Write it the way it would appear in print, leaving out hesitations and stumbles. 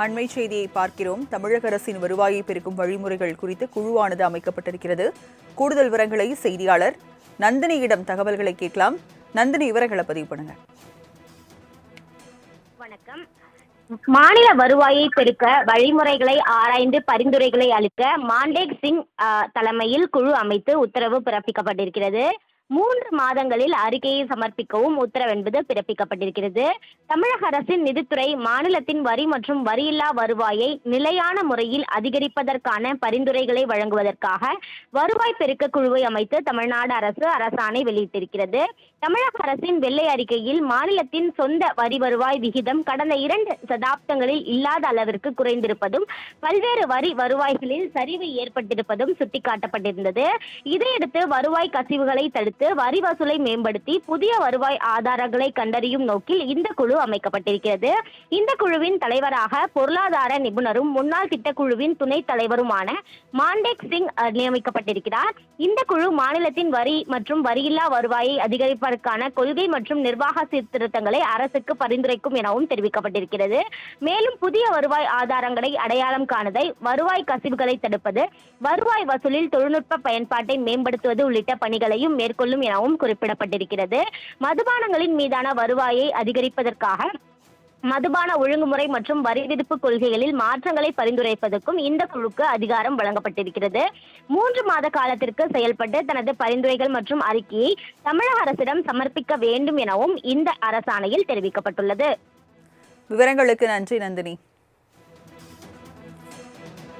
அண்மை செய்தியை பார்க்கிறோம். தமிழக அரசின் வருவாயை பெருக்கும் வழிமுறைகள் குறித்து குழுவானது அமைக்கப்பட்டிருக்கிறது. கூடுதல் விவரங்களை செய்தியாளர் நந்தினியிடம் தகவல்களை கேட்கலாம். நந்தினி, விவரங்களை பதிவு பண்ணுங்க. வணக்கம். மாநில வருவாயை பெருக்க வழிமுறைகளை ஆராய்ந்து பரிந்துரைகளை அளிக்க மாண்டேக் சிங் தலைமையில் குழு அமைத்து உத்தரவு பிறப்பிக்கப்பட்டிருக்கிறது. 3 மாதங்களில் அறிக்கையை சமர்ப்பிக்கவும் உத்தரவு என்பது பிறப்பிக்கப்பட்டிருக்கிறது. தமிழக அரசின் நிதித்துறை மாநிலத்தின் வரி மற்றும் வரியில்லா வருவாயை நிலையான முறையில் அதிகரிப்பதற்கான பரிந்துரைகளை வழங்குவதற்காக வருவாய் பெருக்க குழுவை அமைத்து தமிழ்நாடு அரசு அரசாணை வெளியிட்டிருக்கிறது. தமிழக அரசின் வெள்ளை அறிக்கையில் மாநிலத்தின் சொந்த வரி வருவாய் விகிதம் கடந்த 2 தசாப்தங்களில் இல்லாத அளவிற்கு குறைந்திருப்பதும் பல்வேறு வரி வருவாய்களில் சரிவு ஏற்பட்டிருப்பதும் சுட்டிக்காட்டப்பட்டிருந்தது. இதையடுத்து வருவாய் கசிவுகளை தடுத்து வரி வசூலை மேம்படுத்தி புதிய வருவாய் ஆதாரங்களை கண்டறியும் நோக்கில் இந்த குழு அமைக்கப்பட்டிருக்கிறது. இந்த குழுவின் தலைவராக பொருளாதார நிபுணரும் முன்னாள் திட்டக்குழுவின் துணைத் தலைவருமான மாண்டேக் சிங் நியமிக்கப்பட்டிருக்கிறார். இந்த குழு மாநிலத்தின் வரி மற்றும் வரியில்லா வருவாயை அதிகரிப்பதற்கான கொள்கை மற்றும் நிர்வாக சீர்திருத்தங்களை அரசுக்கு பரிந்துரைக்கும் எனவும் தெரிவிக்கப்பட்டிருக்கிறது. மேலும் புதிய வருவாய் ஆதாரங்களை அடையாளம் காணுதல், வருவாய் கசிவுகளை தடுப்பது, வருவாய் வசூலில் தொழில்நுட்ப பயன்பாட்டை மேம்படுத்துவது உள்ளிட்ட பணிகளையும் மேற்கொள்ளும் எனவும் குறிப்பிடப்பட்டிருக்கிறது. மதுபானங்களின் மீதான வருவாயை அதிகரிப்பதற்காக மதுபான ஒழுங்குமுறை மற்றும் வரி விதிப்பு கொள்கைகளில் மாற்றங்களை பரிந்துரைப்பதற்கும் இந்த குழுக்கு அதிகாரம் வழங்கப்பட்டிருக்கிறது. 3 மாத காலத்திற்கு செயல்பட்டு தனது பரிந்துரைகள் மற்றும் அறிக்கையை தமிழக அரசிடம் சமர்ப்பிக்க வேண்டும் எனவும் இந்த அரசாணையில் தெரிவிக்கப்பட்டுள்ளது. விவரங்களுக்கு நன்றி நந்தினி.